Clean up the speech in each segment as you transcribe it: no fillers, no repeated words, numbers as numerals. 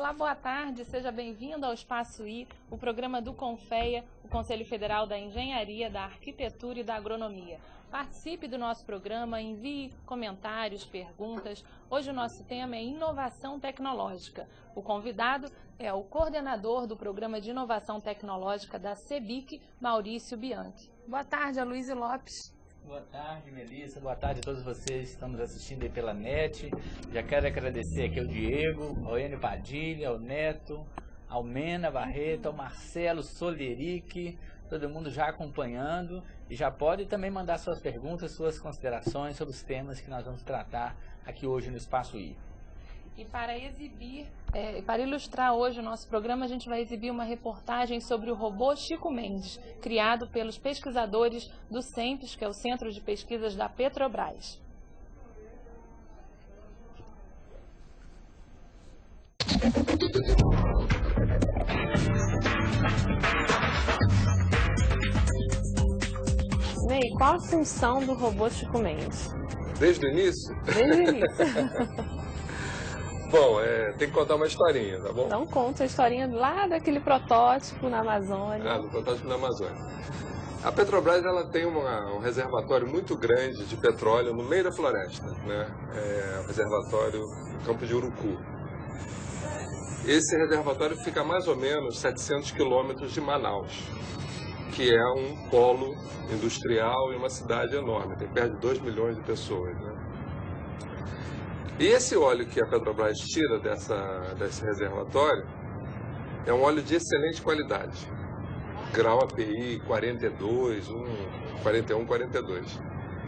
Olá, boa tarde, seja bem-vindo ao Espaço I, o programa do CONFEA, o Conselho Federal da Engenharia, da Arquitetura e da Agronomia. Participe do nosso programa, envie comentários, perguntas. Hoje o nosso tema é inovação tecnológica. O convidado é o coordenador do Programa de Inovação Tecnológica da CEBIC, Maurício Bianchi. Boa tarde, Aloysio Lopes. Boa tarde, Melissa. Boa tarde a todos vocês que estão nos assistindo aí pela net. Já quero agradecer aqui ao Diego, ao Enio Padilha, ao Neto, ao Mena Barreto, ao Marcelo Soleric, todo mundo já acompanhando. E já pode também mandar suas perguntas, suas considerações sobre os temas que nós vamos tratar aqui hoje no Espaço I. E para ilustrar hoje o nosso programa, a gente vai exibir uma reportagem sobre o robô Chico Mendes, criado pelos pesquisadores do CENPES, que é o Centro de Pesquisas da Petrobras. Ney, qual a função do robô Chico Mendes? Desde o início? Desde o início. Bom, tem que contar uma historinha, tá bom? Então conta a historinha lá daquele protótipo na Amazônia. Do protótipo na Amazônia. A Petrobras ela tem um reservatório muito grande de petróleo no meio da floresta, né? O reservatório Campo de Urucu. Esse reservatório fica a mais ou menos 700 quilômetros de Manaus, que é um polo industrial e uma cidade enorme, tem perto de 2 milhões de pessoas, né? E esse óleo que a Petrobras tira desse reservatório é um óleo de excelente qualidade. Grau API 42, 41, 42.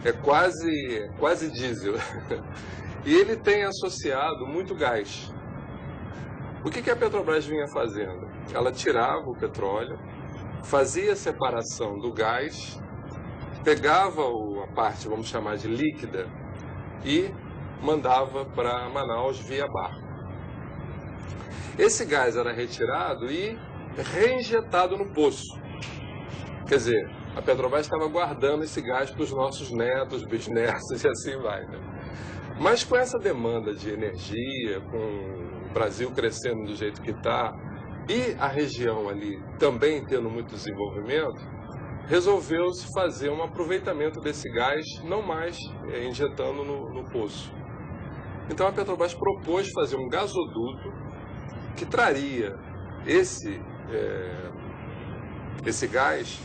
É quase diesel. E ele tem associado muito gás. O que a Petrobras vinha fazendo? Ela tirava o petróleo, fazia a separação do gás, pegava a parte, vamos chamar de líquida, e mandava para Manaus via barco. Esse gás era retirado e reinjetado no poço. Quer dizer, a Petrobras estava guardando esse gás para os nossos netos, bisnetos e assim vai, né? Mas com essa demanda de energia, com o Brasil crescendo do jeito que está e a região ali também tendo muito desenvolvimento, resolveu-se fazer um aproveitamento desse gás, não mais injetando no poço. Então a Petrobras propôs fazer um gasoduto que traria esse gás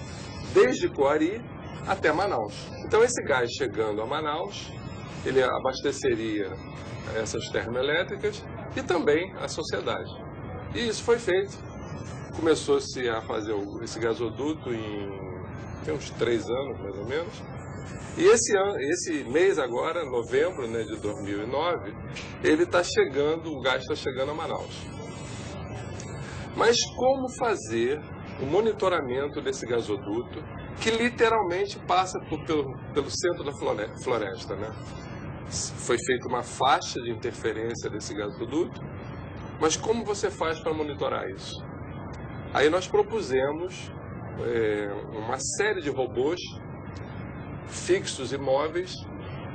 desde Coari até Manaus. Então esse gás chegando a Manaus, ele abasteceria essas termoelétricas e também a sociedade. E isso foi feito. Começou-se a fazer esse gasoduto tem uns 3 anos, mais ou menos. E esse mês agora, novembro, né, de 2009, o gás está chegando a Manaus. Mas como fazer o monitoramento desse gasoduto, que literalmente passa pelo centro da floresta, né? Foi feita uma faixa de interferência desse gasoduto, mas como você faz para monitorar isso? Aí nós propusemos uma série de robôs fixos e móveis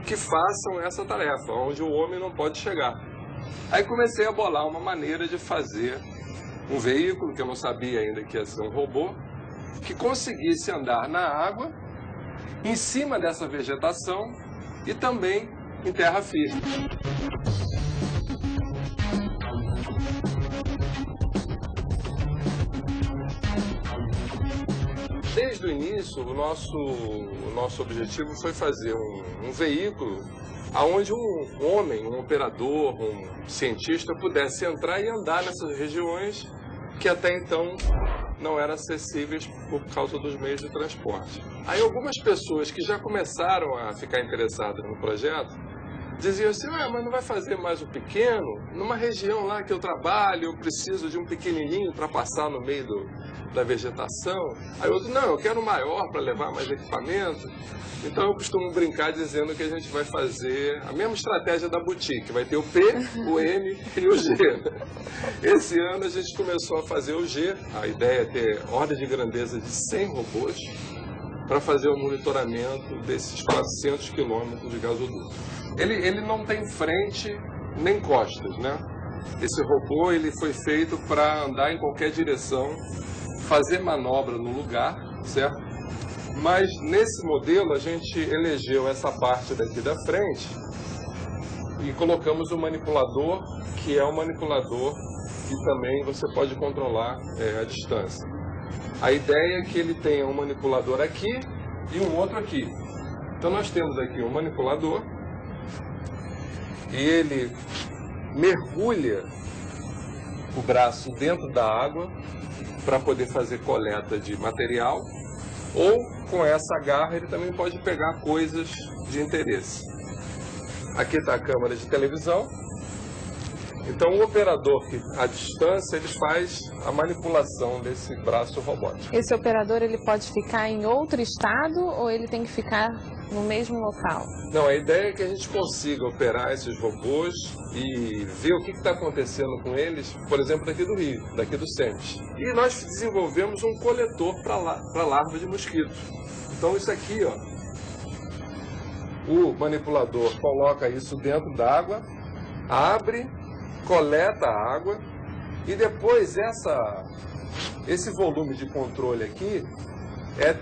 que façam essa tarefa, onde o homem não pode chegar. Aí comecei a bolar uma maneira de fazer um veículo, que eu não sabia ainda que ia ser um robô, que conseguisse andar na água, em cima dessa vegetação e também em terra firme. Desde o início, o nosso objetivo foi fazer um veículo onde um homem, um operador, um cientista pudesse entrar e andar nessas regiões que até então não eram acessíveis por causa dos meios de transporte. Aí algumas pessoas que já começaram a ficar interessadas no projeto diziam assim, mas não vai fazer mais um pequeno? Numa região lá que eu trabalho, eu preciso de um pequenininho para passar no meio da vegetação. Aí outro, não, eu quero um maior para levar mais equipamento. Então eu costumo brincar dizendo que a gente vai fazer a mesma estratégia da boutique. Vai ter o P, o M e o G. Esse ano a gente começou a fazer o G. A ideia é ter ordem de grandeza de 100 robôs para fazer o monitoramento desses 400 quilômetros de gasoduto. Ele não tem frente nem costas, né? Esse robô ele foi feito para andar em qualquer direção, fazer manobra no lugar, certo? Mas nesse modelo a gente elegeu essa parte daqui da frente e colocamos o manipulador, que é um manipulador que também você pode controlar à distância. A ideia é que ele tenha um manipulador aqui e um outro aqui. Então nós temos aqui um manipulador e ele mergulha o braço dentro da água para poder fazer coleta de material, ou com essa garra ele também pode pegar coisas de interesse. Aqui está a câmera de televisão. Então o operador que à distância ele faz a manipulação desse braço robótico. Esse operador ele pode ficar em outro estado ou ele tem que ficar no mesmo local? Não, a ideia é que a gente consiga operar esses robôs e ver o que está acontecendo com eles, por exemplo, daqui do Rio, daqui do SEMES. E nós desenvolvemos um coletor para larva de mosquito. Então isso aqui, ó, o manipulador coloca isso dentro da água, abre, coleta a água e depois esse volume de controle aqui é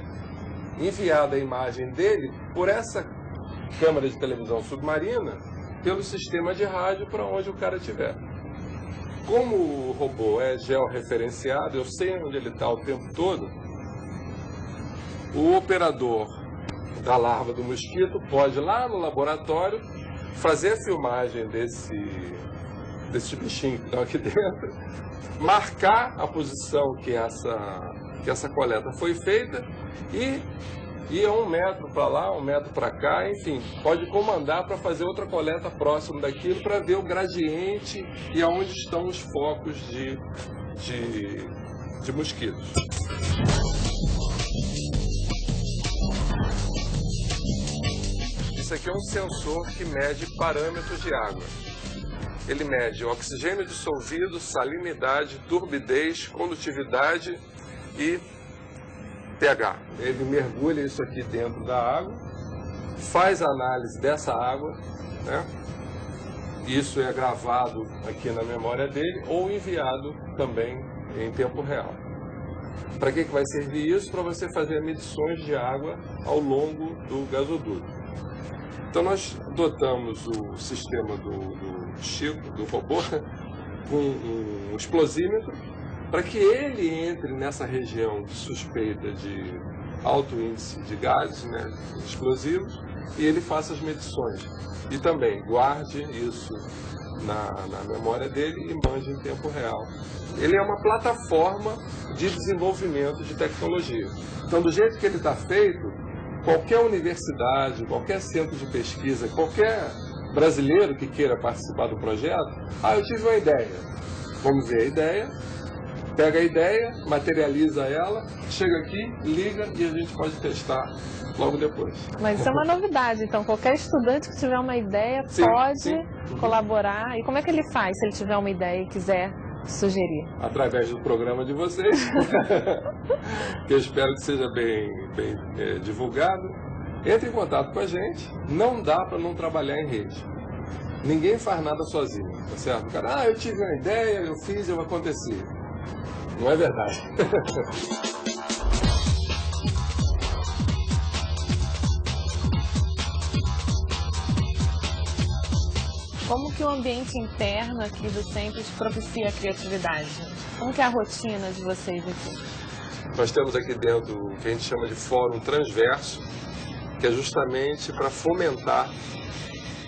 enviada a imagem dele por essa câmera de televisão submarina pelo sistema de rádio para onde o cara estiver. Como o robô é georreferenciado, eu sei onde ele está o tempo todo, o operador da larva do mosquito pode ir lá no laboratório fazer a filmagem desse bichinho que está aqui dentro, marcar a posição que essa coleta foi feita e ir 1 metro para lá, 1 metro para cá, enfim, pode comandar para fazer outra coleta próximo daquilo para ver o gradiente e aonde estão os focos de mosquitos. Isso aqui é um sensor que mede parâmetros de água. Ele mede oxigênio dissolvido, salinidade, turbidez, condutividade e pH. Ele mergulha isso aqui dentro da água, faz a análise dessa água, né? Isso é gravado aqui na memória dele ou enviado também em tempo real. Para que vai servir isso? Para você fazer medições de água ao longo do gasoduto. Então nós dotamos o sistema do Chico, do robô, com um explosímetro, para que ele entre nessa região de suspeita de alto índice de gases, né, explosivos, e ele faça as medições. E também guarde isso na memória dele e mande em tempo real. Ele é uma plataforma de desenvolvimento de tecnologia. Então, do jeito que ele está feito, qualquer universidade, qualquer centro de pesquisa, qualquer brasileiro que queira participar do projeto, eu tive uma ideia. Vamos ver a ideia, pega a ideia, materializa ela, chega aqui, liga e a gente pode testar logo depois. Mas isso é uma novidade, então qualquer estudante que tiver uma ideia pode colaborar. E como é que ele faz se ele tiver uma ideia e quiser sugerir? Através do programa de vocês, que eu espero que seja bem divulgado. Entre em contato com a gente, não dá para não trabalhar em rede. Ninguém faz nada sozinho, tá certo? O cara, eu tive uma ideia, eu fiz, eu aconteci. Não é verdade. Como que o ambiente interno aqui do SEMES propicia a criatividade? Como que é a rotina de vocês aqui? Nós temos aqui dentro o que a gente chama de fórum transverso, que é justamente para fomentar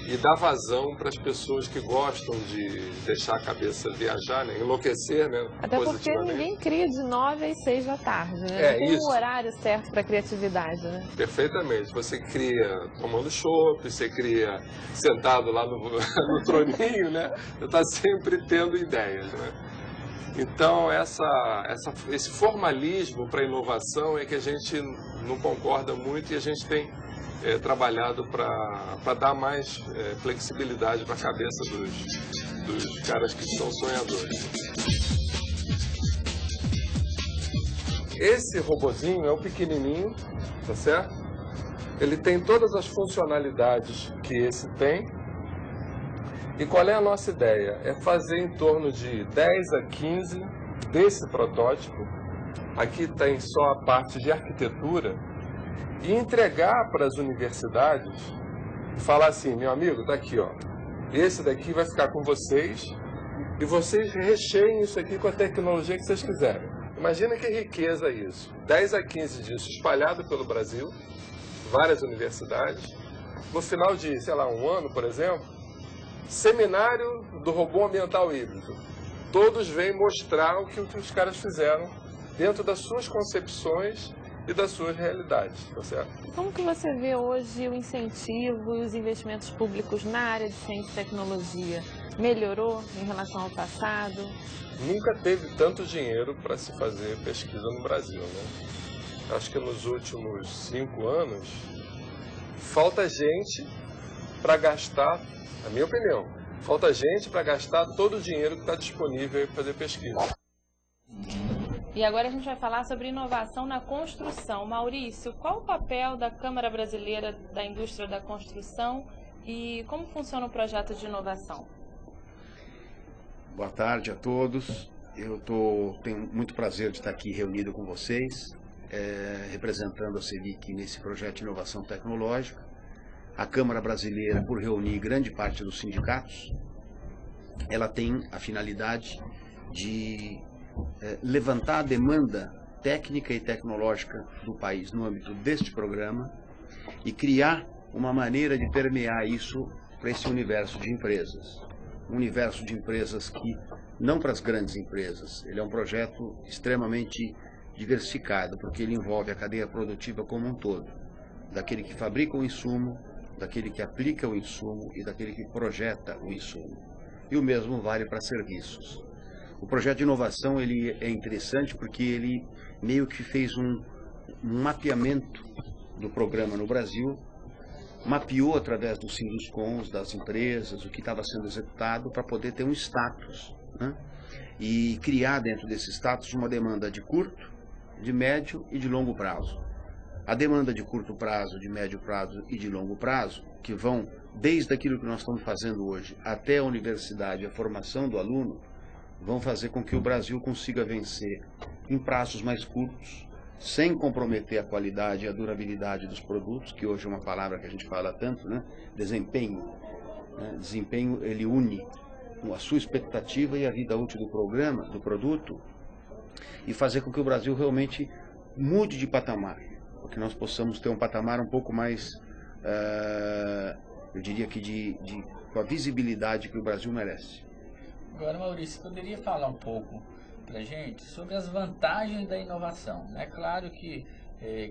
e dar vazão para as pessoas que gostam de deixar a cabeça viajar, né? Enlouquecer, né? Até porque ninguém cria de 9 às 6 da tarde, né? Não tem um horário certo para criatividade, né? Perfeitamente. Você cria tomando chopp, você cria sentado lá no troninho, né? Você está sempre tendo ideias, né? Então, esse formalismo para a inovação é que a gente não concorda muito e a gente tem trabalhado para dar mais flexibilidade para a cabeça dos caras que são sonhadores. Esse robozinho é o pequenininho, tá certo? Ele tem todas as funcionalidades que esse tem. E qual é a nossa ideia? É fazer em torno de 10 a 15 desse protótipo, aqui tem só a parte de arquitetura, e entregar para as universidades, falar assim, meu amigo, tá aqui, ó, esse daqui vai ficar com vocês, e vocês recheiem isso aqui com a tecnologia que vocês quiserem. Imagina que riqueza isso. 10 a 15 disso espalhado pelo Brasil, várias universidades. No final de, sei lá, um ano, por exemplo, seminário do robô ambiental híbrido. Todos vêm mostrar o que os caras fizeram dentro das suas concepções e das suas realidades, tá certo? Como que você vê hoje o incentivo e os investimentos públicos na área de ciência e tecnologia? Melhorou em relação ao passado? Nunca teve tanto dinheiro para se fazer pesquisa no Brasil, né? Acho que nos últimos 5 anos falta gente para gastar, na minha opinião, falta gente para gastar todo o dinheiro que está disponível para fazer pesquisa. E agora a gente vai falar sobre inovação na construção. Maurício, qual o papel da Câmara Brasileira da Indústria da Construção e como funciona o projeto de inovação? Boa tarde a todos. Tenho muito prazer de estar aqui reunido com vocês, representando a CELIC nesse projeto de inovação tecnológica. A Câmara Brasileira, por reunir grande parte dos sindicatos, ela tem a finalidade de levantar a demanda técnica e tecnológica do país no âmbito deste programa e criar uma maneira de permear isso para esse universo de empresas. Um universo de empresas que, não para as grandes empresas, ele é um projeto extremamente diversificado, porque ele envolve a cadeia produtiva como um todo, daquele que fabrica o insumo, daquele que aplica o insumo e daquele que projeta o insumo. E o mesmo vale para serviços. O projeto de inovação ele é interessante porque ele meio que fez um mapeamento do programa no Brasil, mapeou através dos Sinduscons, das empresas, o que estava sendo executado para poder ter um status, né? E criar dentro desse status uma demanda de curto, de médio e de longo prazo. A demanda de curto prazo, de médio prazo e de longo prazo, que vão desde aquilo que nós estamos fazendo hoje até a universidade, a formação do aluno, vão fazer com que o Brasil consiga vencer em prazos mais curtos, sem comprometer a qualidade e a durabilidade dos produtos, que hoje é uma palavra que a gente fala tanto, né? Desempenho. Né? Desempenho, ele une a sua expectativa e a vida útil do produto, e fazer com que o Brasil realmente mude de patamar, para que nós possamos ter um patamar um pouco mais, eu diria que com a visibilidade que o Brasil merece. Agora, Maurício, poderia falar um pouco para a gente sobre as vantagens da inovação? É claro que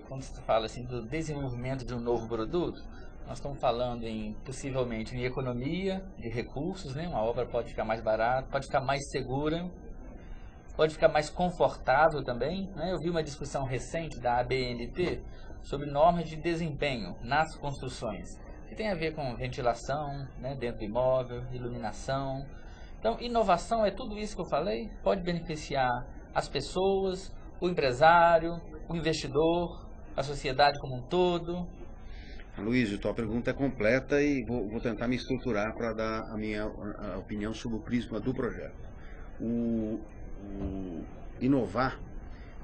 quando se fala assim do desenvolvimento de um novo produto, nós estamos falando possivelmente em economia de recursos, né? Uma obra pode ficar mais barata, pode ficar mais segura, pode ficar mais confortável também, né? Eu vi uma discussão recente da ABNT sobre normas de desempenho nas construções, que tem a ver com ventilação, né, dentro do imóvel, iluminação. Então, inovação é tudo isso que eu falei, pode beneficiar as pessoas, o empresário, o investidor, a sociedade como um todo. Luiz, tua pergunta é completa e vou tentar me estruturar para dar a minha opinião sobre o prisma do projeto. O inovar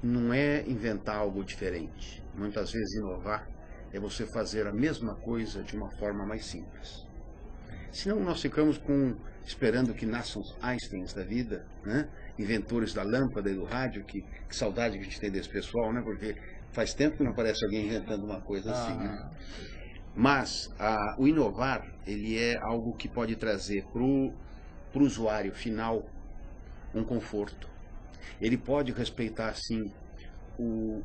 não é inventar algo diferente. Muitas vezes inovar é você fazer a mesma coisa de uma forma mais simples. Senão nós ficamos esperando que nasçam Einsteins da vida, né? Inventores da lâmpada e do rádio, que saudade que a gente tem desse pessoal, né? Porque faz tempo que não aparece alguém inventando uma coisa assim, né? Mas o inovar, ele é algo que pode trazer para o usuário final um conforto. Ele pode respeitar, sim,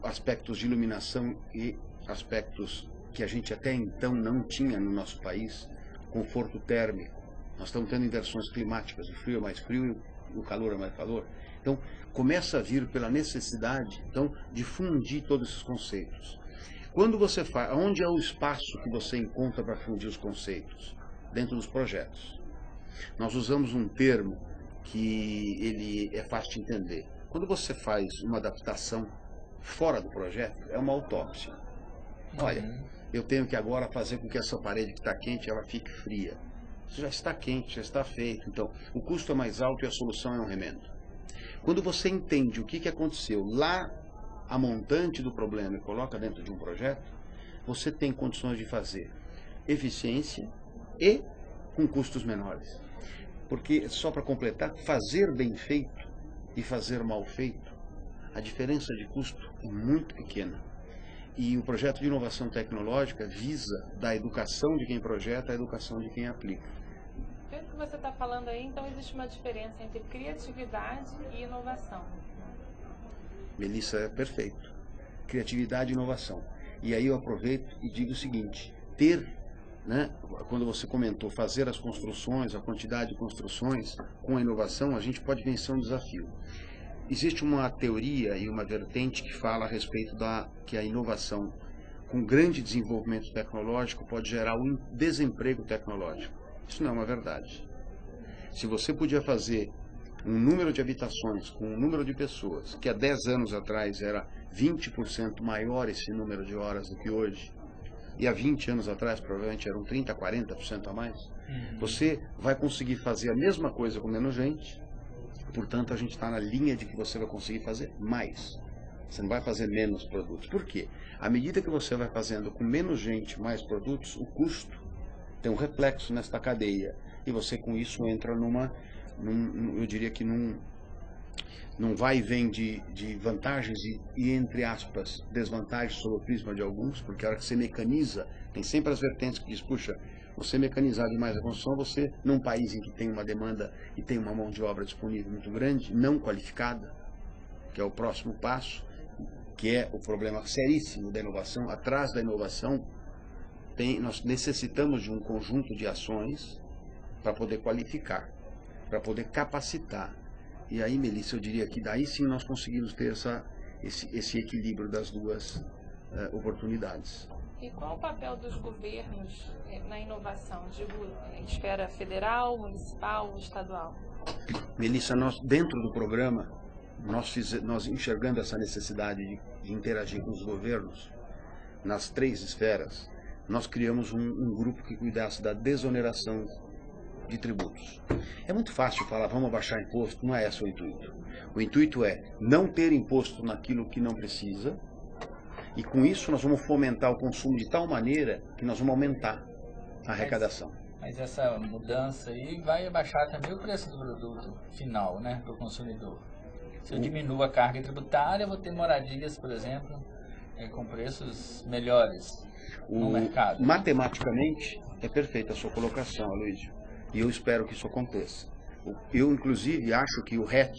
aspectos de iluminação e aspectos que a gente até então não tinha no nosso país, conforto térmico. Nós estamos tendo inversões climáticas, o frio é mais frio e o calor é mais calor. Então, começa a vir pela necessidade, então, de fundir todos esses conceitos. Quando você faz, onde é o espaço que você encontra para fundir os conceitos? Dentro dos projetos. Nós usamos um termo que ele é fácil de entender. Quando você faz uma adaptação fora do projeto, é uma autópsia. Olha, eu tenho que agora fazer com que essa parede que está quente, ela fique fria. já está quente, já está feito. Então, o custo é mais alto e a solução é um remendo. Quando você entende o que aconteceu lá, a montante do problema, e coloca dentro de um projeto, você tem condições de fazer eficiência e com custos menores. Porque, só para completar, fazer bem feito e fazer mal feito, a diferença de custo é muito pequena. E o projeto de inovação tecnológica visa da educação de quem projeta à educação de quem aplica. Pelo que você está falando aí, então existe uma diferença entre criatividade e inovação. Melissa, é perfeito. Criatividade e inovação. E aí eu aproveito e digo o seguinte, quando você comentou fazer as construções, a quantidade de construções com a inovação, a gente pode vencer um desafio. Existe uma teoria e uma vertente que fala a respeito que a inovação com grande desenvolvimento tecnológico pode gerar um desemprego tecnológico. Isso não é uma verdade. Se você podia fazer um número de habitações com um número de pessoas que há 10 anos atrás era 20% maior esse número de horas do que hoje, e há 20 anos atrás provavelmente eram 30%, 40% a mais, você vai conseguir fazer a mesma coisa com menos gente. Portanto, a gente está na linha de que você vai conseguir fazer mais. Você não vai fazer menos produtos. Por quê? À medida que você vai fazendo com menos gente, mais produtos, o custo tem um reflexo nesta cadeia. E você, com isso, entra eu diria que num vai e vem de vantagens e, entre aspas, desvantagens sob o prisma de alguns, porque a hora que você mecaniza, tem sempre as vertentes que diz, puxa, você mecanizar demais a construção, você, num país em que tem uma demanda e tem uma mão de obra disponível muito grande, não qualificada, que é o próximo passo, que é o problema seríssimo da inovação, atrás da inovação, nós necessitamos de um conjunto de ações para poder qualificar, para poder capacitar. E aí, Melissa, eu diria que daí sim nós conseguimos ter esse equilíbrio das duas oportunidades. E qual o papel dos governos na inovação, em esfera federal, municipal, estadual? Melissa, nós dentro do programa, nós enxergando essa necessidade de interagir com os governos, nas 3 esferas, nós criamos um grupo que cuidasse da desoneração de tributos. É muito fácil falar, vamos abaixar imposto, não é esse o intuito. O intuito é não ter imposto naquilo que não precisa, e com isso nós vamos fomentar o consumo de tal maneira que nós vamos aumentar a arrecadação. Mas essa mudança aí vai abaixar também o preço do produto final, né, para o consumidor. Se eu diminuo a carga tributária, eu vou ter moradias, por exemplo, com preços melhores no mercado. Matematicamente, é perfeita a sua colocação, Aloysio, e eu espero que isso aconteça. Eu, inclusive, acho que o RET,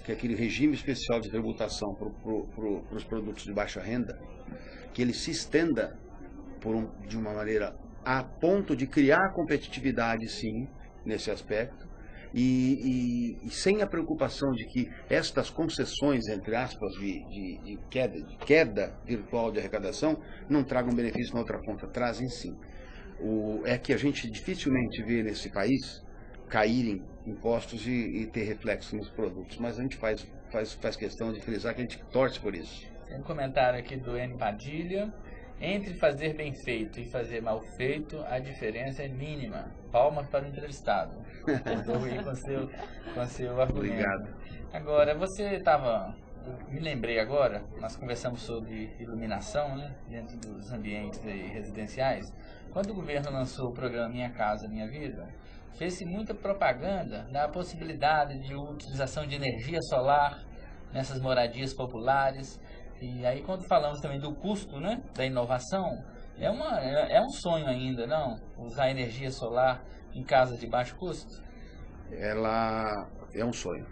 que é aquele regime especial de tributação para os produtos de baixa renda, que ele se estenda de uma maneira a ponto de criar competitividade, sim, nesse aspecto, e sem a preocupação de que estas concessões, entre aspas, de queda virtual de arrecadação, não tragam benefício na outra ponta, trazem sim. É que a gente dificilmente vê nesse país caírem impostos e ter reflexo nos produtos, mas a gente faz questão de frisar que a gente torce por isso. Tem um comentário aqui do N. Padilha. Entre fazer bem feito e fazer mal feito, a diferença é mínima. Palmas para o entrevistado. Concordou aí com seu argumento. Obrigado. Agora, me lembrei agora, nós conversamos sobre iluminação, né, dentro dos ambientes aí residenciais. Quando o governo lançou o programa Minha Casa Minha Vida, fez-se muita propaganda da possibilidade de utilização de energia solar nessas moradias populares. E aí, quando falamos também do custo, né, da inovação, é um sonho ainda, não? Usar energia solar em casas de baixo custo? Ela é um sonho.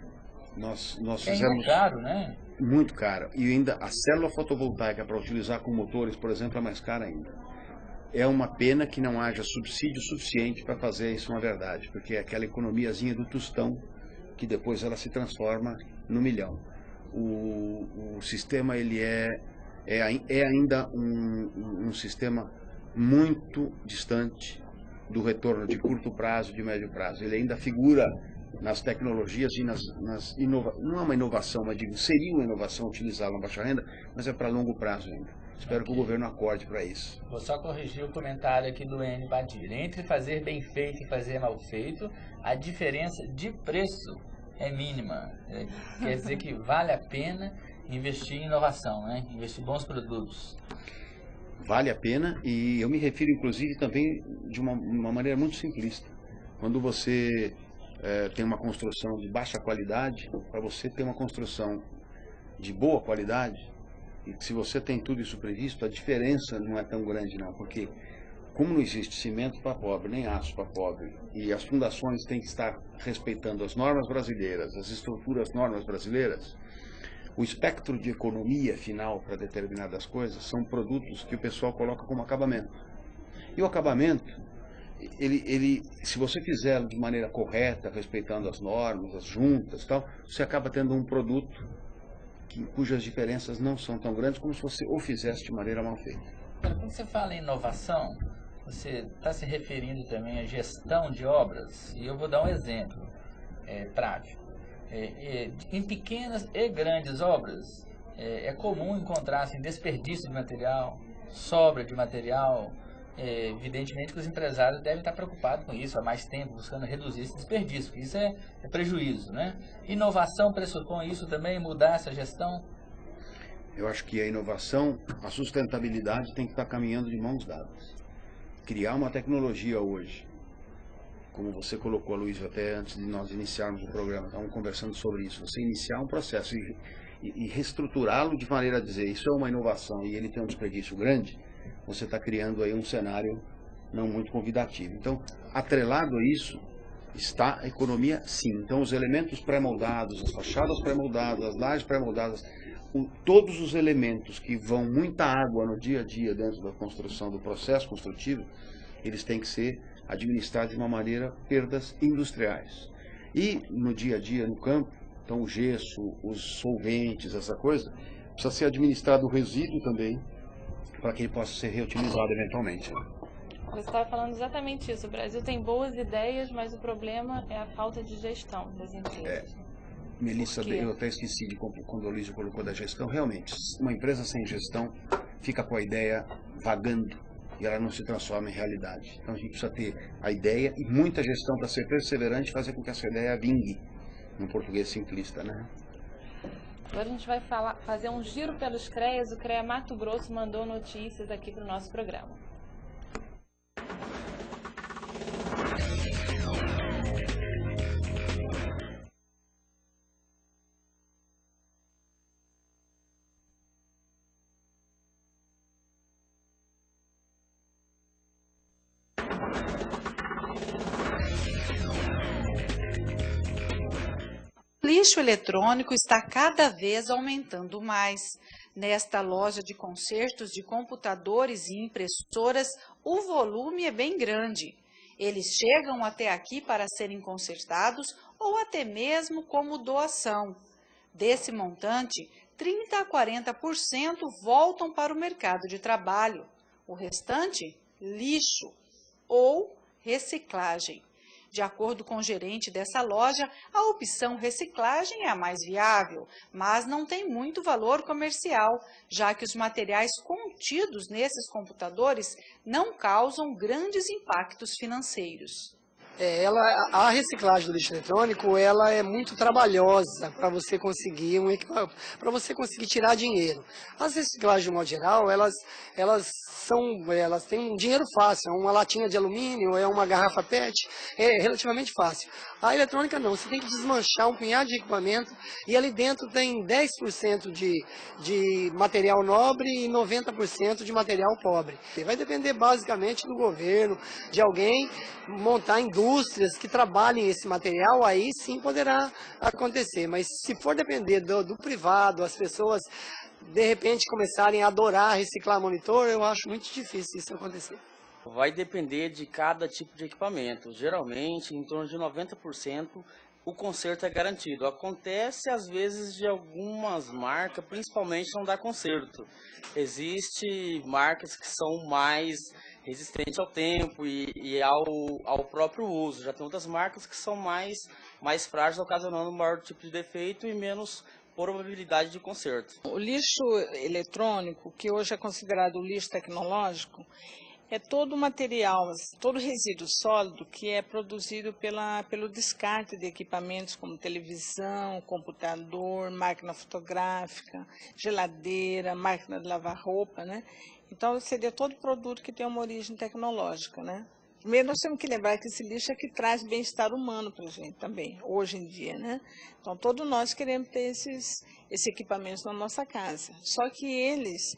Nós fizemos... É muito caro, né? Muito caro. E ainda a célula fotovoltaica para utilizar com motores, por exemplo, é mais cara ainda. É uma pena que não haja subsídio suficiente para fazer isso uma verdade, porque é aquela economiazinha do tostão que depois ela se transforma no milhão. O sistema ele é ainda um sistema muito distante do retorno de curto prazo, de médio prazo. Ele ainda figura nas tecnologias e não é uma inovação, mas digo, seria uma inovação utilizá-lo na baixa renda, mas é para longo prazo ainda. Espero que o governo acorde para isso. Vou só corrigir o comentário aqui do Enio Padilha. Entre fazer bem feito e fazer mal feito, a diferença de preço é mínima. Quer dizer que vale a pena investir em inovação, né? Investir em bons produtos. Vale a pena, e eu me refiro inclusive também de uma maneira muito simplista. Quando você tem uma construção de baixa qualidade, para você ter uma construção de boa qualidade, e se você tem tudo isso previsto, a diferença não é tão grande não, porque como não existe cimento para pobre, nem aço para pobre, e as fundações têm que estar respeitando as normas brasileiras, as estruturas normas brasileiras, o espectro de economia final para determinadas coisas são produtos que o pessoal coloca como acabamento. E o acabamento, se você fizer de maneira correta, respeitando as normas, as juntas e tal, você acaba tendo um produto cujas diferenças não são tão grandes como se você o fizesse de maneira mal feita. Quando você fala em inovação, você está se referindo também à gestão de obras, e eu vou dar um exemplo prático. Em pequenas e grandes obras, é comum encontrar assim, desperdício de material, sobra de material. Evidentemente que os empresários devem estar preocupados com isso há mais tempo, buscando reduzir esse desperdício. Isso é prejuízo, né? Inovação pressupõe isso também, mudar essa gestão? Eu acho que a inovação, a sustentabilidade tem que estar caminhando de mãos dadas. Criar uma tecnologia hoje, como você colocou, Luiz, até antes de nós iniciarmos o programa, estávamos conversando sobre isso, você iniciar um processo e reestruturá-lo de maneira a dizer isso é uma inovação e ele tem um desperdício grande, você está criando aí um cenário não muito convidativo. Então, atrelado a isso, está a economia, sim. Então, os elementos pré-moldados, as fachadas pré-moldadas, as lajes pré-moldadas, todos os elementos que vão muita água no dia a dia dentro da construção, do processo construtivo, eles têm que ser administrados de uma maneira perdas industriais. E no dia a dia, no campo, então o gesso, os solventes, essa coisa, precisa ser administrado o resíduo também, para que ele possa ser reutilizado eventualmente. Você estava falando exatamente isso. O Brasil tem boas ideias, mas o problema é a falta de gestão das empresas. Melissa, eu até esqueci de quando a Luísa colocou da gestão. Realmente, uma empresa sem gestão fica com a ideia vagando e ela não se transforma em realidade. Então a gente precisa ter a ideia e muita gestão para ser perseverante e fazer com que essa ideia vingue, no português simplista, né? Agora a gente vai fazer um giro pelos CREAs. O CREA Mato Grosso mandou notícias aqui para o nosso programa. O lixo eletrônico está cada vez aumentando mais. Nesta loja de consertos de computadores e impressoras, o volume é bem grande. Eles chegam até aqui para serem consertados ou até mesmo como doação. Desse montante, 30% a 40% voltam para o mercado de trabalho. O restante, lixo ou reciclagem. De acordo com o gerente dessa loja, a opção reciclagem é a mais viável, mas não tem muito valor comercial, já que os materiais contidos nesses computadores não causam grandes impactos financeiros. A reciclagem do lixo eletrônico, ela é muito trabalhosa para você conseguir para você conseguir tirar dinheiro. As reciclagens, de modo geral, elas têm um dinheiro fácil, uma latinha de alumínio, é uma garrafa PET, é relativamente fácil. A eletrônica não, você tem que desmanchar um punhado de equipamento e ali dentro tem 10% de material nobre e 90% de material pobre. Vai depender basicamente do governo, de alguém montar indústrias que trabalhem esse material, aí sim poderá acontecer. Mas se for depender do privado, as pessoas de repente começarem a adorar reciclar monitor, eu acho muito difícil isso acontecer. Vai depender de cada tipo de equipamento. Geralmente, em torno de 90%, o conserto é garantido. Acontece, às vezes, de algumas marcas, principalmente, não dar conserto. Existem marcas que são mais resistentes ao tempo e ao próprio uso. Já tem outras marcas que são mais frágeis, ocasionando um maior tipo de defeito e menos probabilidade de conserto. O lixo eletrônico, que hoje é considerado lixo tecnológico, é todo material, todo resíduo sólido que é produzido pelo descarte de equipamentos como televisão, computador, máquina fotográfica, geladeira, máquina de lavar roupa, né? Então, seria todo produto que tem uma origem tecnológica, né? Primeiro, nós temos que lembrar que esse lixo é que traz bem-estar humano para a gente também, hoje em dia, né? Então, todos nós queremos ter esses equipamentos na nossa casa. Só que eles,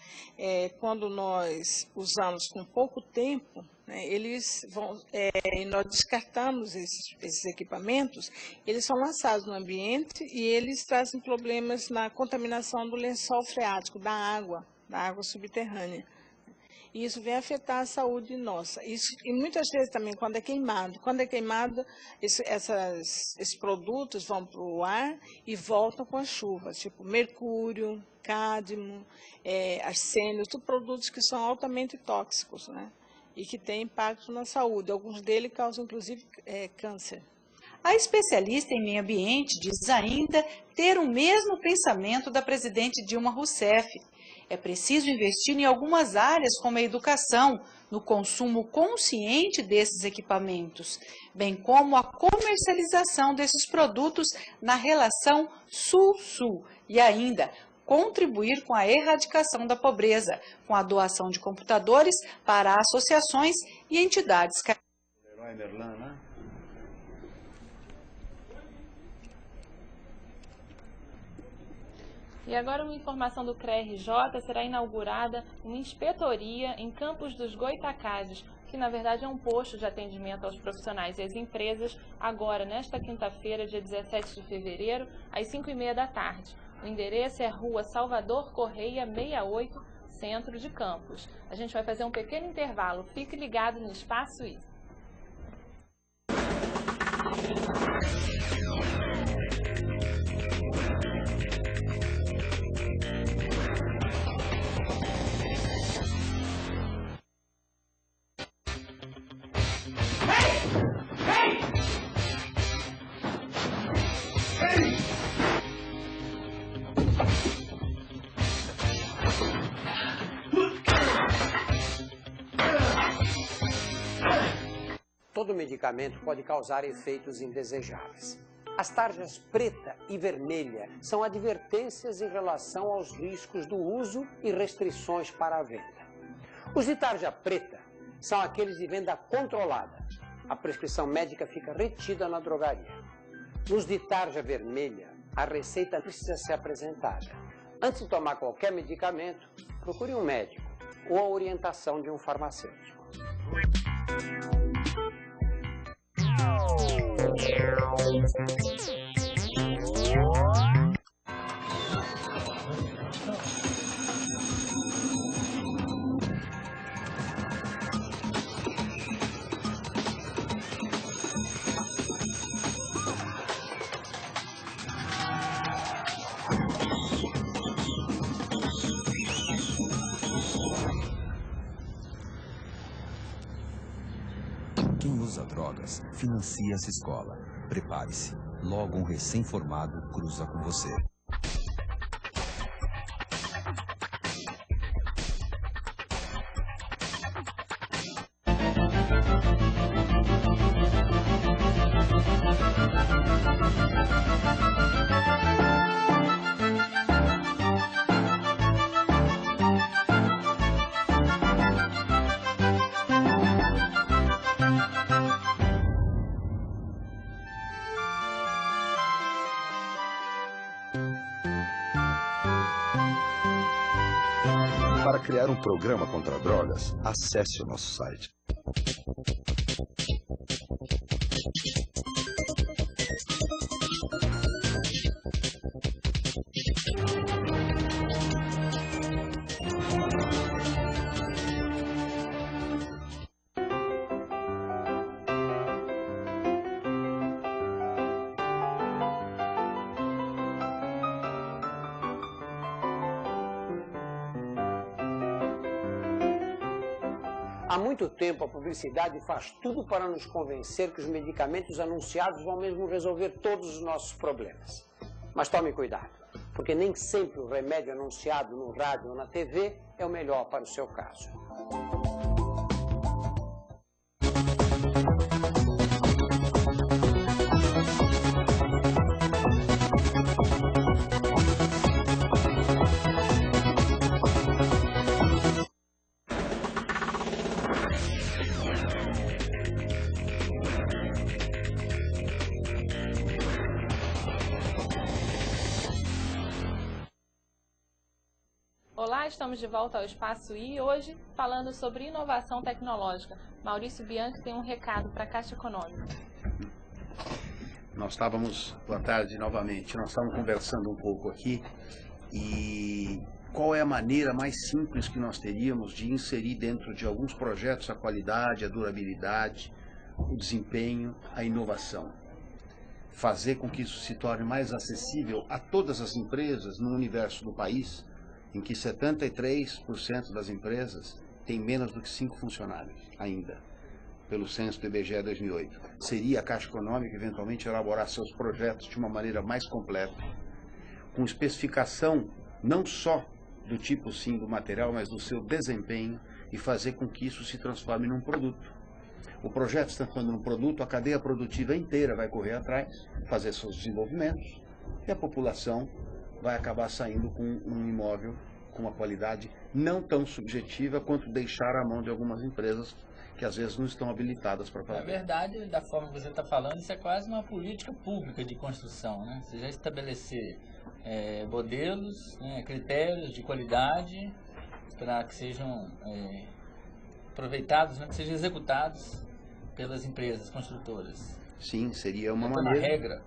quando nós usamos com pouco tempo, né, e nós descartamos esses equipamentos, eles são lançados no ambiente e eles trazem problemas na contaminação do lençol freático, da água subterrânea. E isso vem afetar a saúde nossa. E muitas vezes também, quando é queimado. Quando é queimado, esses produtos vão para o ar e voltam com as chuvas, tipo mercúrio, cádmio, arsênio, tudo produtos que são altamente tóxicos, né? E que têm impacto na saúde. Alguns deles causam, inclusive, câncer. A especialista em meio ambiente diz ainda ter o mesmo pensamento da presidente Dilma Rousseff. É preciso investir em algumas áreas como a educação, no consumo consciente desses equipamentos, bem como a comercialização desses produtos na relação Sul-Sul e ainda contribuir com a erradicação da pobreza, com a doação de computadores para associações e entidades. E agora uma informação do CREA-RJ, será inaugurada uma inspetoria em Campos dos Goitacazes, que na verdade é um posto de atendimento aos profissionais e às empresas, agora nesta quinta-feira, dia 17 de fevereiro, às 5h30 da tarde. O endereço é Rua Salvador Correia 68, Centro de Campos. A gente vai fazer um pequeno intervalo, fique ligado no Espaço I. Todo medicamento pode causar efeitos indesejáveis. As tarjas preta e vermelha são advertências em relação aos riscos do uso e restrições para a venda. Os de tarja preta são aqueles de venda controlada. A prescrição médica fica retida na drogaria. Nos de tarja vermelha, a receita precisa ser apresentada. Antes de tomar qualquer medicamento, procure um médico ou a orientação de um farmacêutico. Quem usa drogas financia essa escola. Prepare-se. Logo um recém-formado cruza com você. Para criar um programa contra drogas, acesse o nosso site. Há muito tempo a publicidade faz tudo para nos convencer que os medicamentos anunciados vão mesmo resolver todos os nossos problemas. Mas tome cuidado. porque nem sempre o remédio anunciado no rádio ou na TV é o melhor para o seu caso. Olá, estamos de volta ao Espaço I, hoje falando sobre inovação tecnológica. Maurício Bianchi tem um recado para a Caixa Econômica. Boa tarde novamente, nós estávamos conversando um pouco aqui e qual é a maneira mais simples que nós teríamos de inserir dentro de alguns projetos a qualidade, a durabilidade, o desempenho, a inovação. Fazer com que isso se torne mais acessível a todas as empresas no universo do país, em que 73% das empresas têm menos do que 5 funcionários ainda, pelo censo do IBGE 2008. Seria a Caixa Econômica eventualmente elaborar seus projetos de uma maneira mais completa, com especificação não só do tipo sim do material, mas do seu desempenho, e fazer com que isso se transforme num produto. O projeto se transformando num produto, a cadeia produtiva inteira vai correr atrás, fazer seus desenvolvimentos, e a população vai acabar saindo com um imóvel com uma qualidade não tão subjetiva quanto deixar à mão de algumas empresas que às vezes não estão habilitadas para fazer. Na verdade, da forma que você está falando, isso é quase uma política pública de construção, né? Você já estabelecer modelos, critérios de qualidade para que sejam aproveitados, né? Que sejam executados pelas empresas construtoras. Sim, seria uma maneira... Uma regra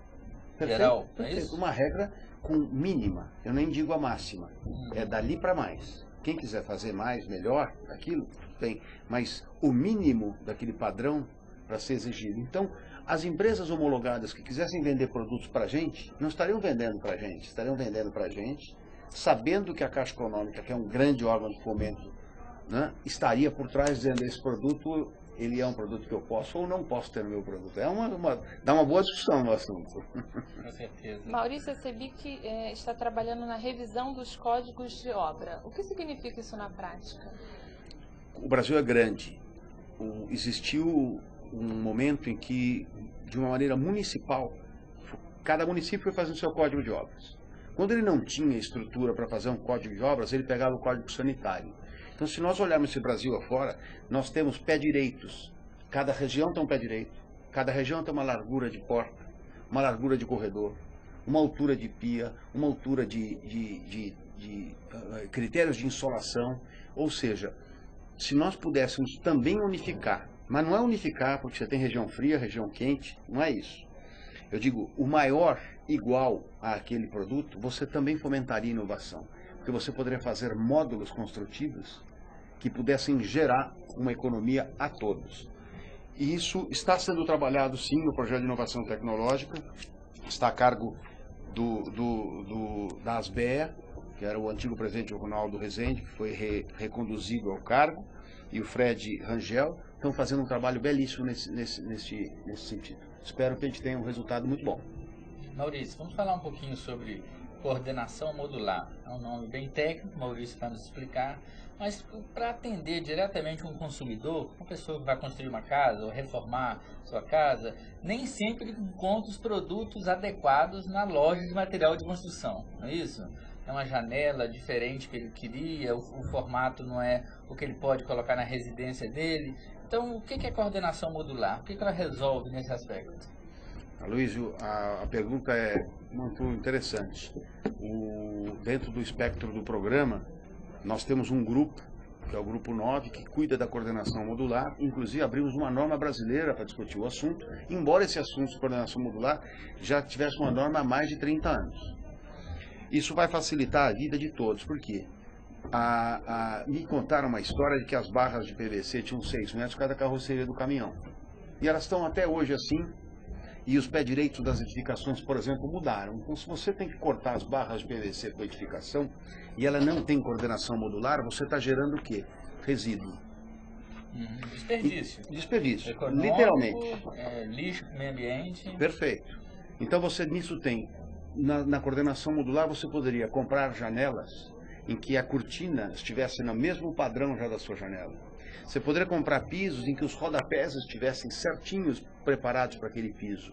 geral, não é isso? Uma regra com mínima, eu nem digo a máxima, é dali para mais. Quem quiser fazer mais, melhor, aquilo, tem, mas o mínimo daquele padrão para ser exigido. Então, as empresas homologadas que quisessem vender produtos para a gente, não estariam vendendo para a gente, estariam vendendo para a gente, sabendo que a Caixa Econômica, que é um grande órgão de fomento, né, estaria por trás dizendo esse produto, ele é um produto que eu posso ou não posso ter no meu produto. Dá uma boa discussão no assunto. Com certeza. Maurício, eu percebi que está trabalhando na revisão dos códigos de obra. O que significa isso na prática? O Brasil é grande. Existiu um momento em que, de uma maneira municipal, cada município foi fazendo seu código de obras. Quando ele não tinha estrutura para fazer um código de obras, ele pegava o código sanitário. Então, se nós olharmos esse Brasil afora, nós temos pé direitos. Cada região tem um pé direito. Cada região tem uma largura de porta, uma largura de corredor, uma altura de pia, uma altura de critérios de insolação. Ou seja, se nós pudéssemos também unificar, mas não é unificar porque você tem região fria, região quente, não é isso. Eu digo, o maior igual àquele produto, você também fomentaria inovação. Porque você poderia fazer módulos construtivos que pudessem gerar uma economia a todos. E isso está sendo trabalhado, sim, no projeto de inovação tecnológica, está a cargo da ASBEA, que era o antigo presidente Ronaldo Rezende, que foi reconduzido ao cargo, e o Fred Rangel, estão fazendo um trabalho belíssimo nesse sentido. Espero que a gente tenha um resultado muito bom. Maurício, vamos falar um pouquinho sobre coordenação modular. É um nome bem técnico, Maurício vai nos explicar, mas para atender diretamente um consumidor, uma pessoa que vai construir uma casa ou reformar sua casa, nem sempre encontra os produtos adequados na loja de material de construção, não é isso? É uma janela diferente que ele queria, o formato não é o que ele pode colocar na residência dele. Então, o que é coordenação modular? O que ela resolve nesse aspecto? Aloysio, a pergunta é muito interessante. Dentro do espectro do programa, nós temos um grupo, que é o Grupo 9, que cuida da coordenação modular. Inclusive, abrimos uma norma brasileira para discutir o assunto, embora esse assunto de coordenação modular já tivesse uma norma há mais de 30 anos. Isso vai facilitar a vida de todos, por quê? Me contaram uma história de que as barras de PVC tinham 6 metros cada carroceria do caminhão. E elas estão até hoje assim. E os pés direitos das edificações, por exemplo, mudaram. Então, se você tem que cortar as barras de PVC com a edificação e ela não tem coordenação modular, você está gerando o quê? Resíduo. Desperdício. Desperdício, econômico, literalmente. Lixo para o meio ambiente. Perfeito. Então, você nisso tem na coordenação modular você poderia comprar janelas em que a cortina estivesse no mesmo padrão já da sua janela. Você poderia comprar pisos em que os rodapés estivessem certinhos preparados para aquele piso.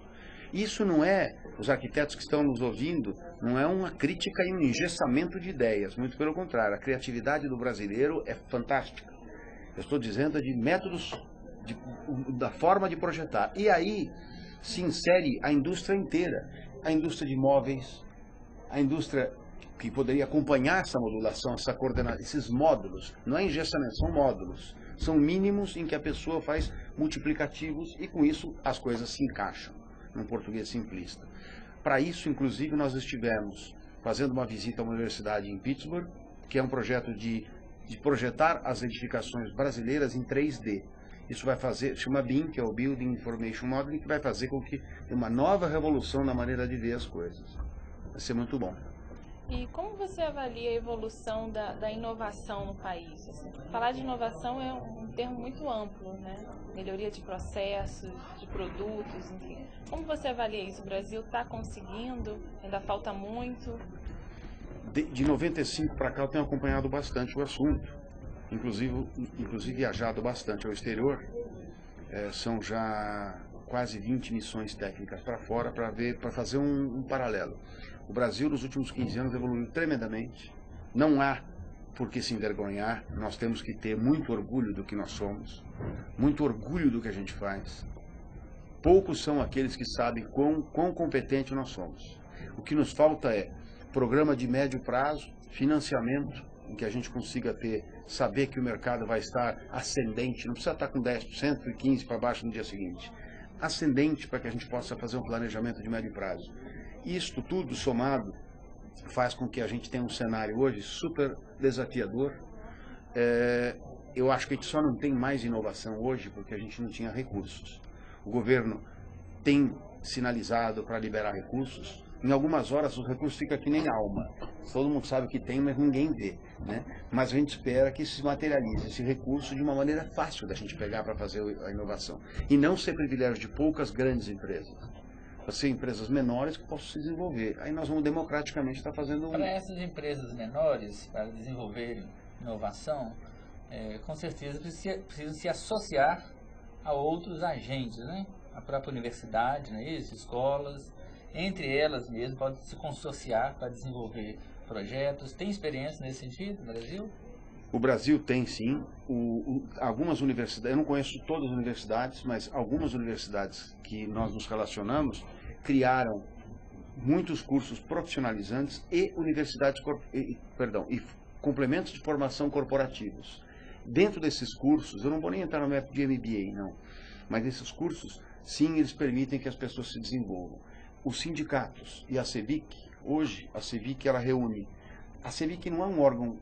Isso não é, os arquitetos que estão nos ouvindo, não é uma crítica e um engessamento de ideias, muito pelo contrário, a criatividade do brasileiro é fantástica. Eu estou dizendo de métodos, da forma de projetar. E aí se insere a indústria inteira, a indústria de móveis, a indústria que poderia acompanhar essa modulação, essa coordenação, esses módulos. Não é engessamento, são módulos. São mínimos em que a pessoa faz multiplicativos e com isso as coisas se encaixam, num português simplista. Para isso, inclusive, nós estivemos fazendo uma visita a uma universidade em Pittsburgh, que é um projeto de projetar as edificações brasileiras em 3D. Isso vai fazer, chama BIM, que é o Building Information Modeling, que vai fazer com que tenha uma nova revolução na maneira de ver as coisas. Vai ser muito bom. E como você avalia a evolução da inovação no país? Assim, falar de inovação é um termo muito amplo, né? Melhoria de processos, de produtos, enfim. Como você avalia isso? O Brasil está conseguindo? Ainda falta muito? De 95 para cá eu tenho acompanhado bastante o assunto. Inclusive viajado bastante ao exterior. São já quase 20 missões técnicas para fora para fazer um paralelo. O Brasil, nos últimos 15 anos, evoluiu tremendamente. Não há por que se envergonhar. Nós temos que ter muito orgulho do que nós somos, muito orgulho do que a gente faz. Poucos são aqueles que sabem quão competente nós somos. O que nos falta é programa de médio prazo, financiamento, em que a gente consiga saber que o mercado vai estar ascendente, não precisa estar com 10%, 15% para baixo no dia seguinte. Ascendente para que a gente possa fazer um planejamento de médio prazo. Isto tudo somado faz com que a gente tenha um cenário hoje super desafiador. Eu acho que a gente só não tem mais inovação hoje porque a gente não tinha recursos. O governo tem sinalizado para liberar recursos. Em algumas horas os recursos ficam que nem alma. Todo mundo sabe que tem, mas ninguém vê, né? Mas a gente espera que se materialize esse recurso de uma maneira fácil da gente pegar para fazer a inovação. E não ser privilégio de poucas grandes empresas. Para ser empresas menores que possam se desenvolver. Aí nós vamos democraticamente estar fazendo Para essas empresas menores, para desenvolverem inovação, com certeza precisam se associar a outros agentes, né? A própria universidade, né? Escolas, entre elas mesmo, podem se consorciar para desenvolver projetos. Tem experiência nesse sentido no Brasil? O Brasil tem sim. Algumas universidades, eu não conheço todas as universidades, mas algumas universidades que nós nos relacionamos criaram muitos cursos profissionalizantes e e complementos de formação corporativos. Dentro desses cursos, eu não vou nem entrar no método de MBA, não, mas nesses cursos, sim, eles permitem que as pessoas se desenvolvam. Os sindicatos e a CEBIC, hoje a CEBIC ela reúne, a CEBIC não é um órgão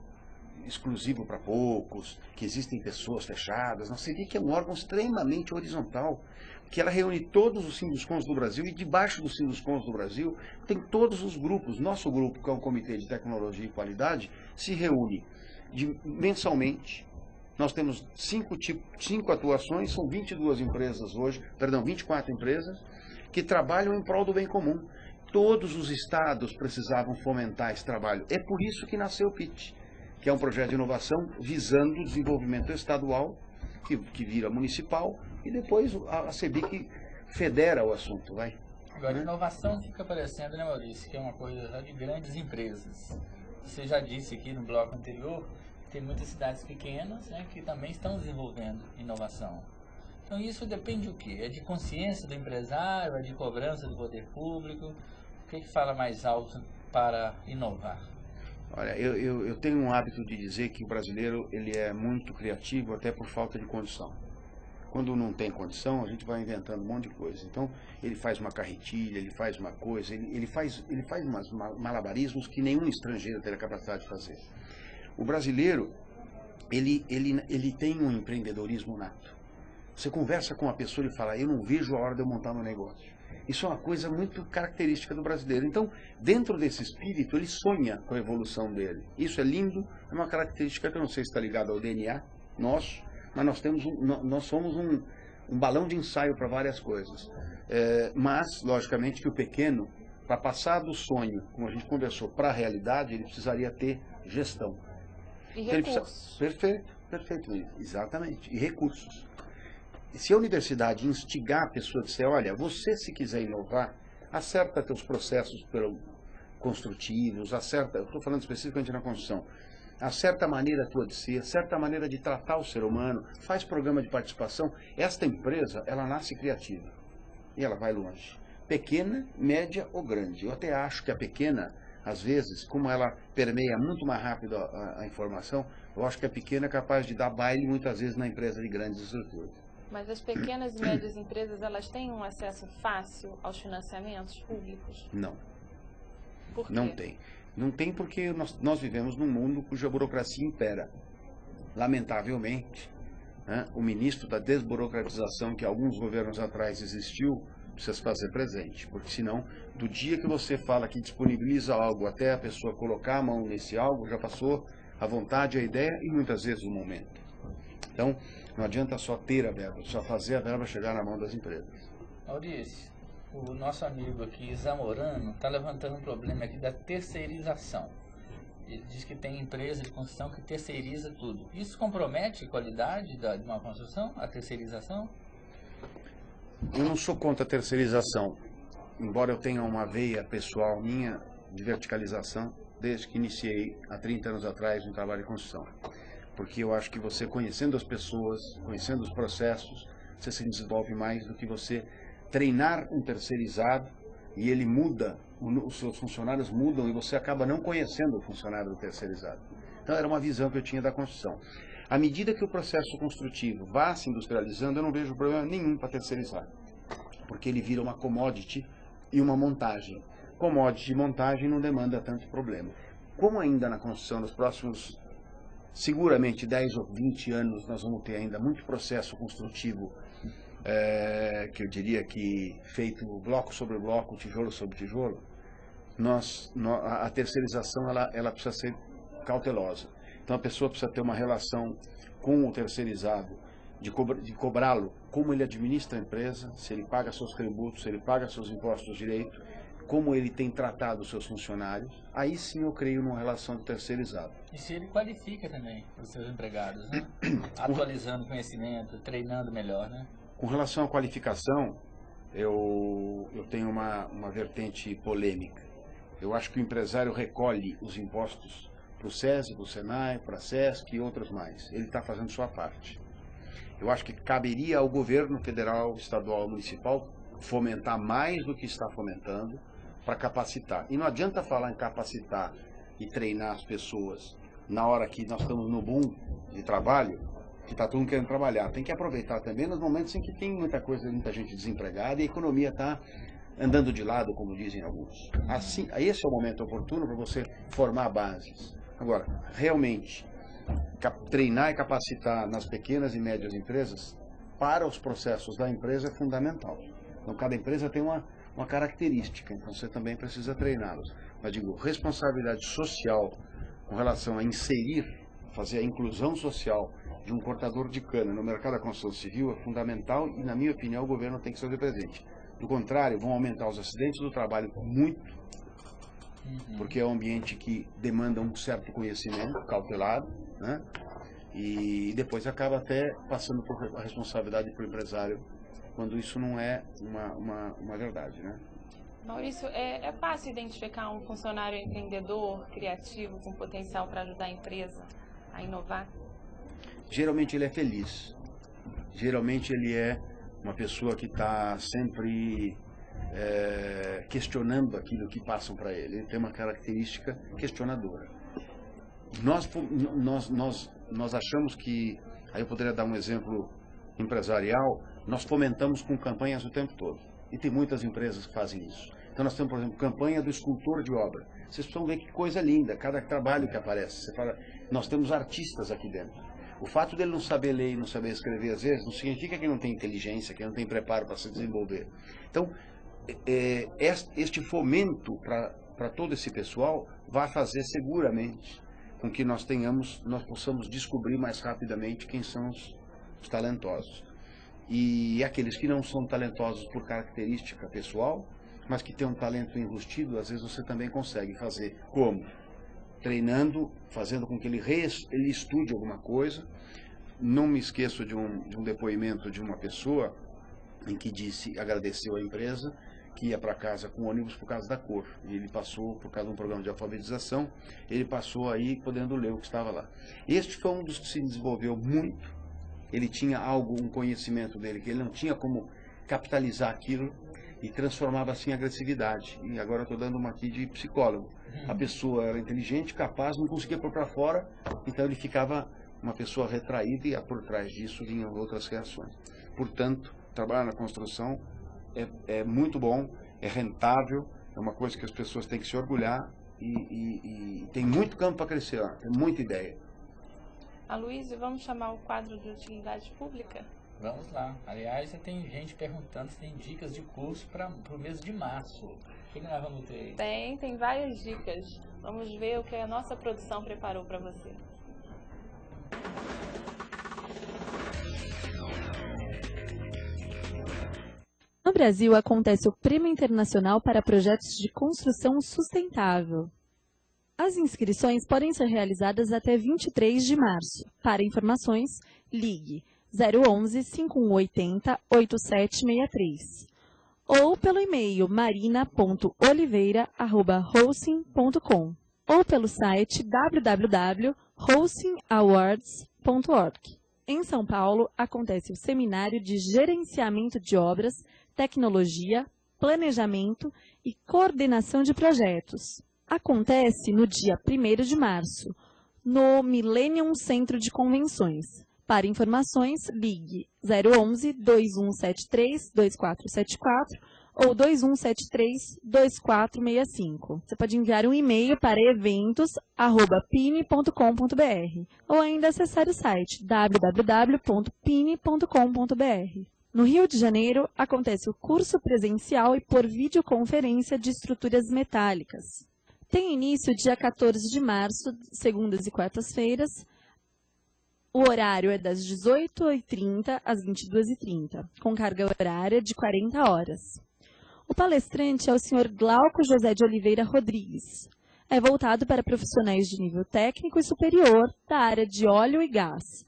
exclusivo para poucos, que existem pessoas fechadas, a CEBIC é um órgão extremamente horizontal, que ela reúne todos os Sinduscons do Brasil e debaixo dos Sinduscons do Brasil tem todos os grupos. Nosso grupo, que é um comitê de tecnologia e qualidade, se reúne mensalmente. Nós temos 5 atuações, são 22 empresas hoje, 24 empresas, que trabalham em prol do bem comum. Todos os estados precisavam fomentar esse trabalho. É por isso que nasceu o PIT, que é um projeto de inovação visando o desenvolvimento estadual, que vira municipal, e depois a CEBIC federa o assunto. Vai. Agora, inovação fica parecendo, né, Maurício, que é uma coisa de grandes empresas. Você já disse aqui no bloco anterior, tem muitas cidades pequenas, né, que também estão desenvolvendo inovação. Então isso depende do quê? É de consciência do empresário, é de cobrança do poder público? O que fala mais alto para inovar? Olha, eu tenho um hábito de dizer que o brasileiro ele é muito criativo até por falta de condição. Quando não tem condição, a gente vai inventando um monte de coisa. Então, ele faz uma carretilha, ele faz uma coisa, ele faz umas malabarismos que nenhum estrangeiro teria capacidade de fazer. O brasileiro, ele tem um empreendedorismo nato. Você conversa com uma pessoa e fala, eu não vejo a hora de eu montar meu negócio. Isso é uma coisa muito característica do brasileiro. Então, dentro desse espírito, ele sonha com a evolução dele. Isso é lindo, é uma característica que eu não sei se está ligada ao DNA nosso, mas nós somos um balão de ensaio para várias coisas. Mas, logicamente, que o pequeno Para passar do sonho, como a gente conversou, para a realidade, ele precisaria ter gestão. E então, recursos. Perfeito, exatamente. E recursos. E se a universidade instigar a pessoa a dizer, olha, você se quiser inovar, acerta teus processos construtivos, acerta, eu estou falando especificamente na construção, acerta a maneira tua de ser, acerta a maneira de tratar o ser humano, faz programa de participação. Esta empresa, ela nasce criativa e ela vai longe. Pequena, média ou grande. Eu até acho que a pequena, às vezes, como ela permeia muito mais rápido a informação, eu acho que a pequena é capaz de dar baile muitas vezes na empresa de grandes estruturas. Mas as pequenas e médias empresas, elas têm um acesso fácil aos financiamentos públicos? Não. Por quê? Não tem. Não tem porque nós vivemos num mundo cuja burocracia impera. Lamentavelmente, né, o ministro da desburocratização que alguns governos atrás existiu, precisa se fazer presente. Porque senão, do dia que você fala que disponibiliza algo até a pessoa colocar a mão nesse algo, já passou a vontade, a ideia e muitas vezes o momento. Então, não adianta só ter a verba, só fazer a verba chegar na mão das empresas. Maurício, o nosso amigo aqui, Zamorano, está levantando um problema aqui da terceirização. Ele diz que tem empresa de construção que terceiriza tudo. Isso compromete a qualidade de uma construção, a terceirização? Eu não sou contra a terceirização, embora eu tenha uma veia pessoal minha de verticalização, desde que iniciei há 30 anos atrás um trabalho de construção. Porque eu acho que você, conhecendo as pessoas, conhecendo os processos, você se desenvolve mais do que você treinar um terceirizado e ele muda, os seus funcionários mudam e você acaba não conhecendo o funcionário do terceirizado. Então era uma visão que eu tinha da construção. À medida que o processo construtivo vá se industrializando, eu não vejo problema nenhum para terceirizar, porque ele vira uma commodity e uma montagem. Commodity e montagem não demanda tanto problema. Como ainda na construção, nos próximos seguramente 10 ou 20 anos, nós vamos ter ainda muito processo construtivo, que eu diria que feito bloco sobre bloco, tijolo sobre tijolo, a terceirização ela precisa ser cautelosa. Então a pessoa precisa ter uma relação com o terceirizado, de cobrá-lo, como ele administra a empresa, se ele paga seus tributos, se ele paga seus impostos direito, como ele tem tratado os seus funcionários. Aí sim eu creio numa relação do terceirizado. E se ele qualifica também os seus empregados, né? Atualizando conhecimento, treinando melhor, né? Com relação à qualificação, eu tenho uma vertente polêmica. Eu acho que o empresário recolhe os impostos para o SESI, para o SENAI, para a SESC e outros mais. Ele está fazendo sua parte. Eu acho que caberia ao governo federal, estadual, municipal fomentar mais do que está fomentando para capacitar. E não adianta falar em capacitar e treinar as pessoas na hora que nós estamos no boom de trabalho, que está todo mundo querendo trabalhar. Tem que aproveitar também nos momentos em que tem muita gente desempregada e a economia está andando de lado, como dizem alguns. Assim, esse é o momento oportuno para você formar bases. Agora, realmente, treinar e capacitar nas pequenas e médias empresas para os processos da empresa é fundamental. Então, cada empresa tem uma característica, então você também precisa treiná-los. Mas digo, responsabilidade social com relação a inserir, fazer a inclusão social de um cortador de cana no mercado da construção civil é fundamental e, na minha opinião, o governo tem que se fazer presente. Do contrário, vão aumentar os acidentes do trabalho muito, porque é um ambiente que demanda um certo conhecimento cautelado, né? E depois acaba até passando a responsabilidade para o empresário, quando isso não é uma verdade, né? Maurício, é fácil identificar um funcionário empreendedor, criativo, com potencial para ajudar a empresa a inovar? Geralmente ele é feliz. Geralmente ele é uma pessoa que está sempre questionando aquilo que passam para ele. Ele tem uma característica questionadora. Nós achamos que, aí eu poderia dar um exemplo empresarial, nós fomentamos com campanhas o tempo todo. E tem muitas empresas que fazem isso. Então nós temos, por exemplo, campanha do escultor de obra. Vocês precisam ver que coisa linda, cada trabalho que aparece. Você fala, nós temos artistas aqui dentro. O fato dele não saber ler e não saber escrever, às vezes, não significa que ele não tem inteligência, que ele não tem preparo para se desenvolver. Então, este fomento para todo esse pessoal vai fazer seguramente com que nós possamos descobrir mais rapidamente quem são os talentosos. E aqueles que não são talentosos por característica pessoal, mas que tem um talento enrustido, às vezes você também consegue fazer. Como? Treinando, fazendo com que ele estude alguma coisa. Não me esqueço de um depoimento de uma pessoa em que agradeceu à empresa, que ia para casa com ônibus por causa da cor. E ele passou, por causa de um programa de alfabetização, ele passou aí podendo ler o que estava lá. Este foi um dos que se desenvolveu muito. Ele tinha um conhecimento dele, que ele não tinha como capitalizar aquilo e transformava assim em agressividade. E agora eu estou dando uma aqui de psicólogo. A pessoa era inteligente, capaz, não conseguia pôr para fora, então ele ficava uma pessoa retraída e por trás disso vinham outras reações. Portanto, trabalhar na construção é muito bom, é rentável, é uma coisa que as pessoas têm que se orgulhar e tem muito campo para crescer, tem muita ideia. Aloysio, vamos chamar o quadro de utilidade pública? Vamos lá. Aliás, tem gente perguntando se tem dicas de curso para o mês de março. O que nós vamos ter aí? Tem várias dicas. Vamos ver o que a nossa produção preparou para você. No Brasil, acontece o Prêmio Internacional para Projetos de Construção Sustentável. As inscrições podem ser realizadas até 23 de março. Para informações, ligue 011 5180 8763 ou pelo e-mail marina.oliveira@hosting.com ou pelo site www.hostingawards.org. Em São Paulo, acontece o Seminário de Gerenciamento de Obras, Tecnologia, Planejamento e Coordenação de Projetos. Acontece no dia 1º de março, no Millennium Centro de Convenções. Para informações, ligue 011 2173 2474 ou 2173 2465. Você pode enviar um e-mail para eventos@pine.com.br ou ainda acessar o site www.pine.com.br. No Rio de Janeiro, acontece o curso presencial e por videoconferência de estruturas metálicas. Tem início dia 14 de março, segundas e quartas-feiras. O horário é das 18h30 às 22h30, com carga horária de 40 horas. O palestrante é o Sr. Glauco José de Oliveira Rodrigues. É voltado para profissionais de nível técnico e superior da área de óleo e gás.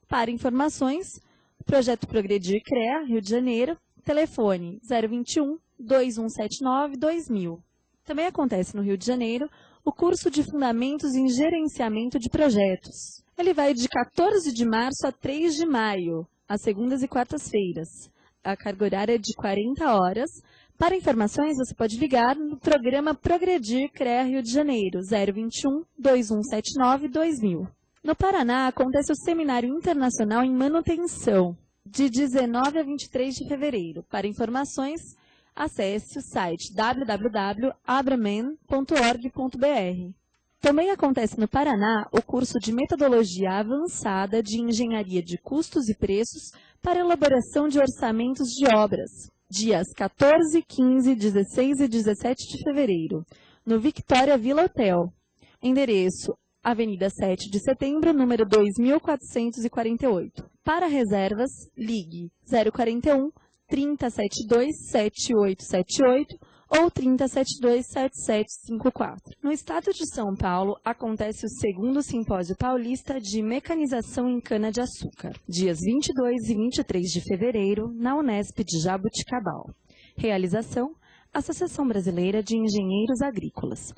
Para informações, Projeto Progredir CREA, Rio de Janeiro, telefone 021 2179 2000. Também acontece no Rio de Janeiro o curso de Fundamentos em Gerenciamento de Projetos. Ele vai de 14 de março a 3 de maio, às segundas e quartas-feiras. A carga horária é de 40 horas. Para informações, você pode ligar no programa Progredir CREA Rio de Janeiro, 021 2179 2000. No Paraná, acontece o Seminário Internacional em Manutenção, de 19 a 23 de fevereiro. Para informações, acesse o site www.abraman.org.br. Também acontece no Paraná o curso de Metodologia Avançada de Engenharia de Custos e Preços para elaboração de orçamentos de obras, dias 14, 15, 16 e 17 de fevereiro, no Victoria Villa Hotel. Endereço: Avenida 7 de Setembro, número 2448. Para reservas, ligue 041 3072 7878 ou 3072 7754. No estado de São Paulo, acontece o 2º Simpósio Paulista de Mecanização em Cana-de-Açúcar, dias 22 e 23 de fevereiro, na Unesp de Jaboticabal. Realização: Associação Brasileira de Engenheiros Agrícolas.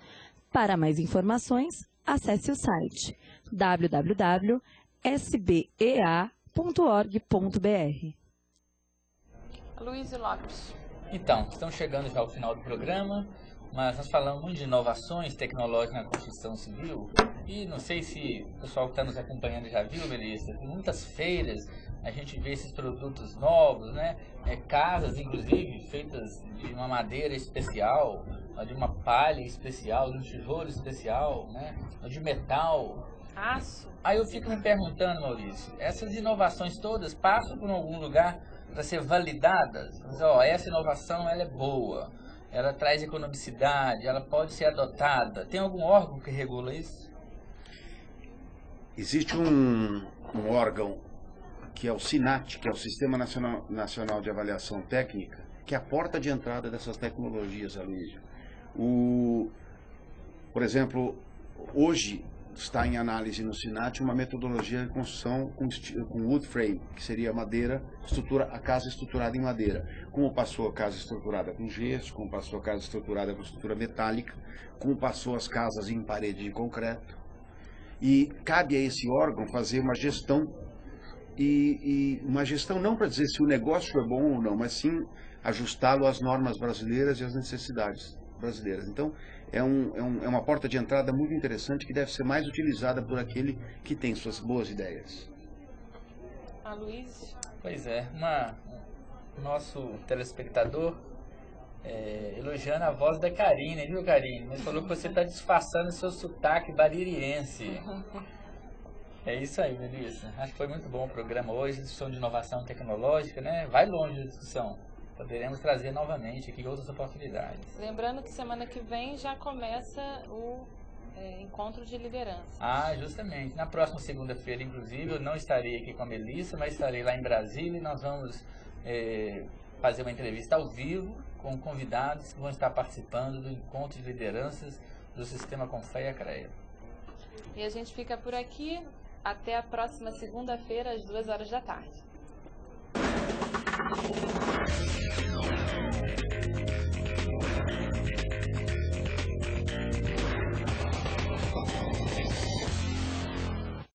Para mais informações, acesse o site www.sbea.org.br. Aloysio Lopes. Então, estamos chegando já ao final do programa, mas nós falamos muito de inovações tecnológicas na construção civil e não sei se o pessoal que está nos acompanhando já viu, Melissa, em muitas feiras a gente vê esses produtos novos, né? Casas, inclusive, feitas de uma madeira especial, de uma palha especial, de um tijolo especial, né? De metal. Aço. Aí eu fico me perguntando, Maurício, essas inovações todas passam por algum lugar para ser validadas? Mas, essa inovação ela é boa, ela traz economicidade, ela pode ser adotada. Tem algum órgão que regula isso? Existe um órgão que é o SINAT, que é o Sistema Nacional de Avaliação Técnica, que é a porta de entrada dessas tecnologias, Aloysio. Por exemplo, hoje está em análise no SINAT uma metodologia de construção com wood frame, que seria madeira, a casa estruturada em madeira. Como passou a casa estruturada com gesso, como passou a casa estruturada com estrutura metálica, como passou as casas em parede de concreto. E cabe a esse órgão fazer uma gestão, e uma gestão não para dizer se o negócio é bom ou não, mas sim ajustá-lo às normas brasileiras e às necessidades brasileiras. Então, é uma porta de entrada muito interessante que deve ser mais utilizada por aquele que tem suas boas ideias. Aloysio? Pois é, nosso telespectador elogiando a voz da Karine, viu, Karine? Mas falou que você está disfarçando seu sotaque baririense. É isso aí, Melissa. Acho que foi muito bom o programa hoje, discussão de inovação tecnológica, né? Vai longe a discussão. Poderemos trazer novamente aqui outras oportunidades. Lembrando que semana que vem já começa o encontro de liderança. Ah, justamente. Na próxima segunda-feira, inclusive, eu não estarei aqui com a Melissa, mas estarei lá em Brasília e nós vamos fazer uma entrevista ao vivo com convidados que vão estar participando do encontro de lideranças do Sistema Confeia-CREA. E a gente fica por aqui. Até a próxima segunda-feira, às 2 horas da tarde.